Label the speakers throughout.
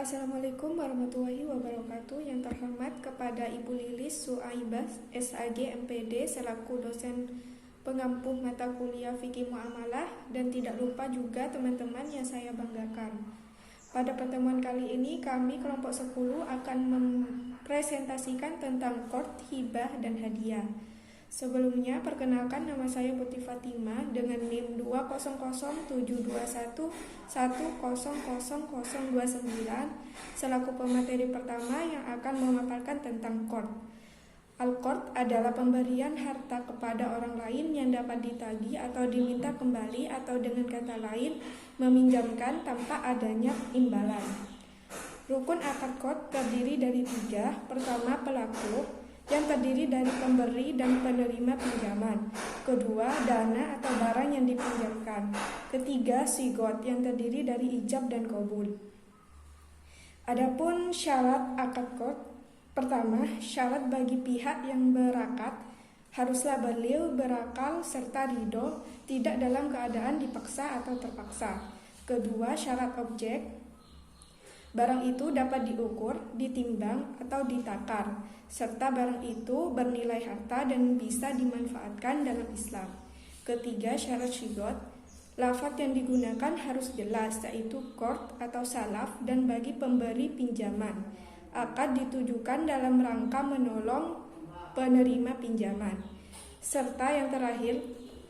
Speaker 1: Assalamualaikum warahmatullahi wabarakatuh. Yang terhormat kepada Ibu Lilis Suaibah SAG MPD selaku dosen pengampu mata kuliah Fikih Muamalah, dan tidak lupa juga teman-teman yang saya banggakan. Pada pertemuan kali ini kami kelompok 10 akan mempresentasikan tentang qard, hibah, dan hadiah. Sebelumnya, perkenalkan, nama saya Putri Fatimah dengan NIM 20071000029 selaku pemateri pertama yang akan memaparkan tentang qard. Al-qard adalah pemberian harta kepada orang lain yang dapat ditagih atau diminta kembali, atau dengan kata lain, meminjamkan tanpa adanya imbalan. Rukun akad qard terdiri dari 3. Pertama, pelaku, yang terdiri dari pemberi dan penerima pinjaman. Kedua, dana atau barang yang dipinjamkan. Ketiga, sigot, yang terdiri dari ijab dan qabul. Adapun syarat akad qard. Pertama, syarat bagi pihak yang berakad haruslah beliau berakal serta ridho, tidak dalam keadaan dipaksa atau terpaksa. Kedua, syarat objek. Barang itu dapat diukur, ditimbang, atau ditakar, serta barang itu bernilai harta dan bisa dimanfaatkan dalam Islam. Ketiga, syarat syigot. Lafaz yang digunakan harus jelas, yaitu qard atau salaf, dan bagi pemberi pinjaman. Akad ditujukan dalam rangka menolong penerima pinjaman. Serta yang terakhir,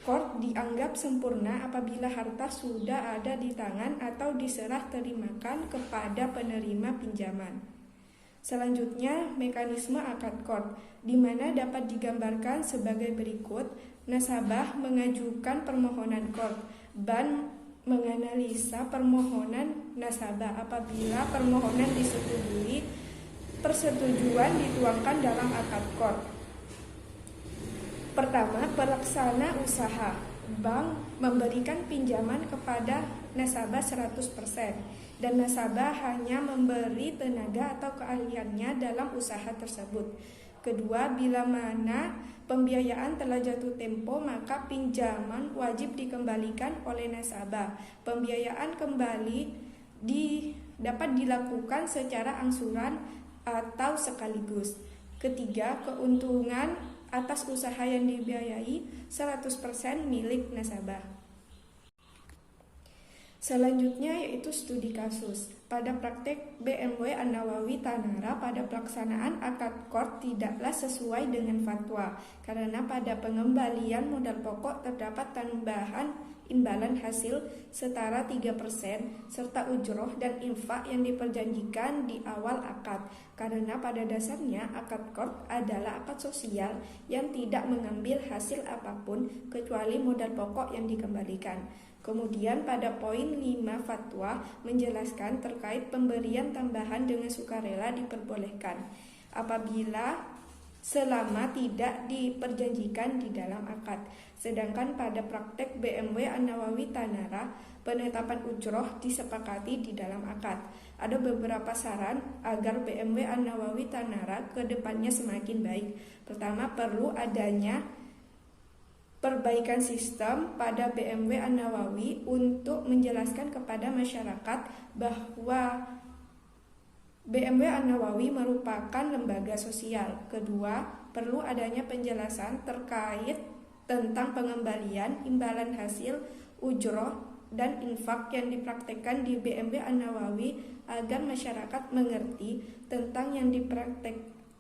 Speaker 1: qard dianggap sempurna apabila harta sudah ada di tangan atau diserah terimakan kepada penerima pinjaman. Selanjutnya, mekanisme akad qard, di mana dapat digambarkan sebagai berikut. Nasabah mengajukan permohonan qard. Bank menganalisa permohonan nasabah. Apabila permohonan disetujui, persetujuan dituangkan dalam akad qard. Pertama, pelaksana usaha. Bank memberikan pinjaman kepada nasabah 100%, dan nasabah hanya memberi tenaga atau keahliannya dalam usaha tersebut. Kedua, bila mana pembiayaan telah jatuh tempo, maka pinjaman wajib dikembalikan oleh nasabah. Pembiayaan kembali dapat dilakukan secara angsuran atau sekaligus. Ketiga, keuntungan atas usaha yang dibiayai 100% milik nasabah. Selanjutnya yaitu studi kasus. Pada praktek BMW An-Nawawi Tanara, pada pelaksanaan akad qard tidaklah sesuai dengan fatwa, karena pada pengembalian modal pokok terdapat tambahan imbalan hasil setara 3%, serta ujroh dan infak yang diperjanjikan di awal akad. Karena pada dasarnya akad qard adalah akad sosial yang tidak mengambil hasil apapun kecuali modal pokok yang dikembalikan. Kemudian pada poin 5 fatwa menjelaskan terkait pemberian tambahan dengan sukarela diperbolehkan apabila selama tidak diperjanjikan di dalam akad. Sedangkan pada praktek BMW An-Nawawi Tanara, penetapan ujroh disepakati di dalam akad. Ada beberapa saran agar BMW An-Nawawi Tanara ke depannya semakin baik. Pertama, perlu adanya perbaikan sistem pada BMW An-Nawawi untuk menjelaskan kepada masyarakat bahwa BMW An-Nawawi merupakan lembaga sosial. Kedua, perlu adanya penjelasan terkait tentang pengembalian imbalan hasil, ujroh, dan infak yang dipraktekkan di BMW An-Nawawi agar masyarakat mengerti tentang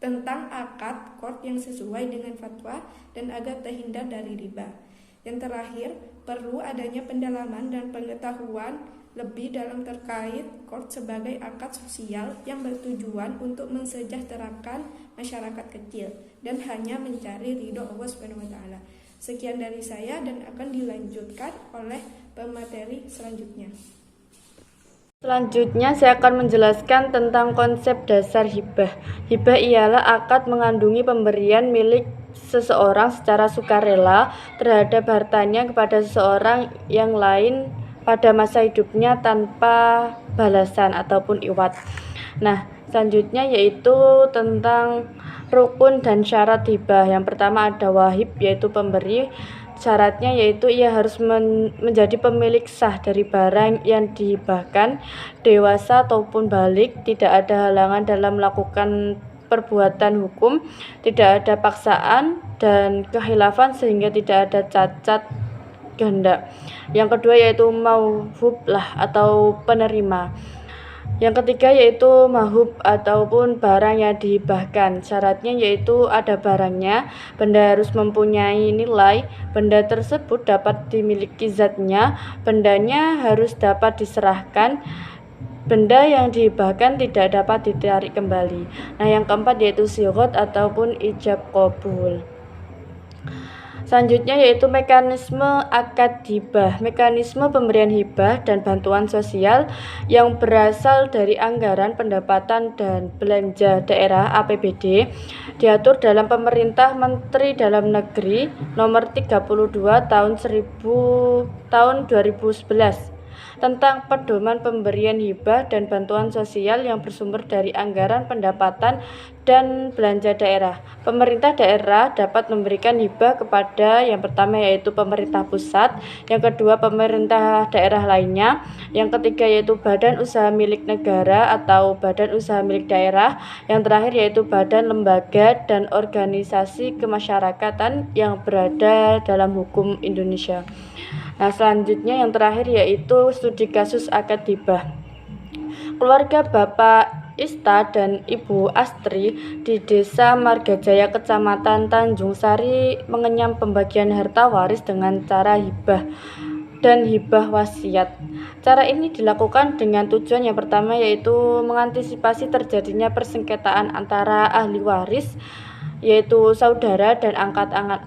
Speaker 1: tentang akad qard yang sesuai dengan fatwa dan agar terhindar dari riba. Yang terakhir, perlu adanya pendalaman dan pengetahuan lebih dalam terkait qard sebagai akad sosial yang bertujuan untuk mensejahterakan masyarakat kecil dan hanya mencari ridho Allah SWT. Sekian dari saya dan akan dilanjutkan oleh pemateri selanjutnya.
Speaker 2: Selanjutnya saya akan menjelaskan tentang konsep dasar hibah. Hibah ialah akad mengandungi pemberian milik seseorang secara sukarela terhadap hartanya kepada seseorang yang lain pada masa hidupnya tanpa balasan ataupun iwat. Nah, selanjutnya yaitu tentang rukun dan syarat hibah. Yang pertama ada wahib, yaitu pemberi. Syaratnya yaitu ia harus menjadi pemilik sah dari barang yang dihibahkan, dewasa ataupun balik, tidak ada halangan dalam melakukan perbuatan hukum, tidak ada paksaan dan kehilafan sehingga tidak ada cacat kehendak. Yang kedua yaitu mauhub lah atau penerima. Yang ketiga yaitu mahub ataupun barang yang dihibahkan. Syaratnya yaitu ada barangnya, benda harus mempunyai nilai, benda tersebut dapat dimiliki zatnya, bendanya harus dapat diserahkan, benda yang dihibahkan tidak dapat ditarik kembali. Nah, yang keempat yaitu sighot ataupun ijab qabul. Selanjutnya yaitu mekanisme akad hibah. Mekanisme pemberian hibah dan bantuan sosial yang berasal dari anggaran pendapatan dan belanja daerah APBD diatur dalam Pemerintah Menteri Dalam Negeri Nomor 32 tahun 2011 tentang pedoman pemberian hibah dan bantuan sosial yang bersumber dari anggaran pendapatan dan belanja daerah. Pemerintah daerah dapat memberikan hibah kepada yang pertama yaitu pemerintah pusat, yang kedua pemerintah daerah lainnya, yang ketiga yaitu badan usaha milik negara atau badan usaha milik daerah, yang terakhir yaitu badan, lembaga, dan organisasi kemasyarakatan yang berada dalam hukum Indonesia. Nah, selanjutnya yang terakhir yaitu studi kasus akad hibah. Keluarga Bapak Ista dan Ibu Astri di Desa Margajaya, Kecamatan Tanjung Sari mengenyam pembagian harta waris dengan cara hibah dan hibah wasiat. Cara ini dilakukan dengan tujuan yang pertama yaitu mengantisipasi terjadinya persengketaan antara ahli waris yaitu saudara dan anak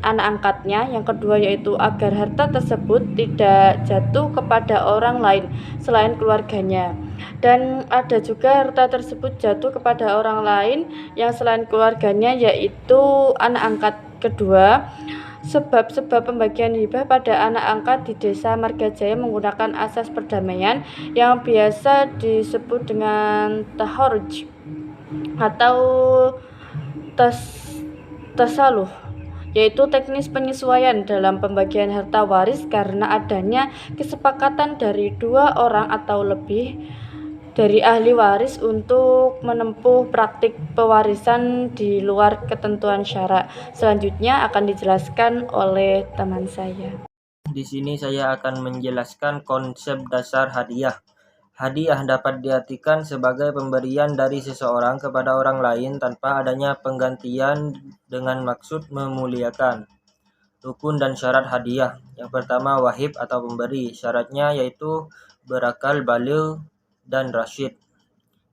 Speaker 2: angkatnya. Yang kedua yaitu agar harta tersebut tidak jatuh kepada orang lain selain keluarganya, dan ada juga harta tersebut jatuh kepada orang lain yang selain keluarganya yaitu anak angkat kedua. Sebab-sebab pembagian hibah pada anak angkat di Desa Margajaya menggunakan asas perdamaian yang biasa disebut dengan taharuj atau tasaluh, yaitu teknis penyesuaian dalam pembagian harta waris karena adanya kesepakatan dari dua orang atau lebih dari ahli waris untuk menempuh praktik pewarisan di luar ketentuan syara. Selanjutnya akan dijelaskan oleh teman saya.
Speaker 3: Di sini saya akan menjelaskan konsep dasar hadiah. Hadiah dapat diartikan sebagai pemberian dari seseorang kepada orang lain tanpa adanya penggantian dengan maksud memuliakan. Rukun dan syarat hadiah. Yang pertama wahib atau pemberi. Syaratnya yaitu berakal, baligh, dan rasyid.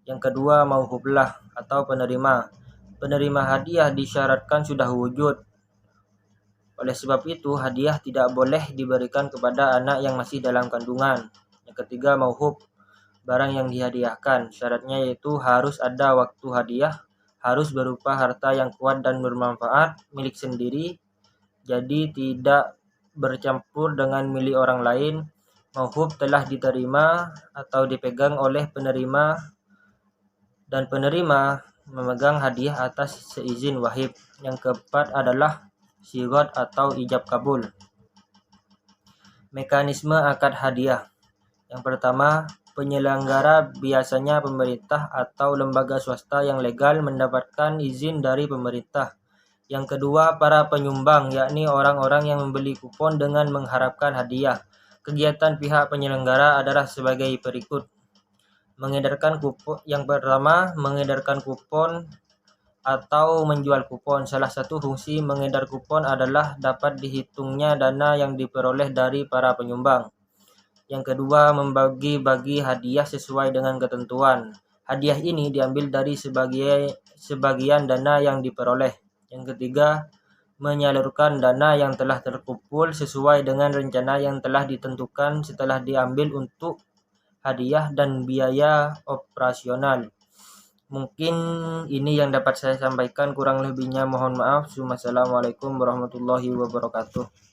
Speaker 3: Yang kedua mauhublah atau penerima. Penerima hadiah disyaratkan sudah wujud. Oleh sebab itu hadiah tidak boleh diberikan kepada anak yang masih dalam kandungan. Yang ketiga mauhub, barang yang dihadiahkan. Syaratnya yaitu harus ada waktu hadiah, harus berupa harta yang kuat dan bermanfaat, milik sendiri, jadi tidak bercampur dengan milik orang lain. Mauhub telah diterima atau dipegang oleh penerima dan penerima memegang hadiah atas seizin wahib. Yang keempat adalah sighot atau ijab kabul. Mekanisme akad hadiah. Yang pertama, penyelenggara biasanya pemerintah atau lembaga swasta yang legal mendapatkan izin dari pemerintah. Yang kedua, para penyumbang, yakni orang-orang yang membeli kupon dengan mengharapkan hadiah. Kegiatan pihak penyelenggara adalah sebagai berikut. Mengedarkan kupon. Yang pertama, mengedarkan kupon atau menjual kupon. Salah satu fungsi mengedar kupon adalah dapat dihitungnya dana yang diperoleh dari para penyumbang. Yang kedua, membagi-bagi hadiah sesuai dengan ketentuan. Hadiah ini diambil dari sebagian dana yang diperoleh. Yang ketiga, menyalurkan dana yang telah terkumpul sesuai dengan rencana yang telah ditentukan setelah diambil untuk hadiah dan biaya operasional. Mungkin ini yang dapat saya sampaikan, kurang lebihnya mohon maaf. Wassalamualaikum warahmatullahi wabarakatuh.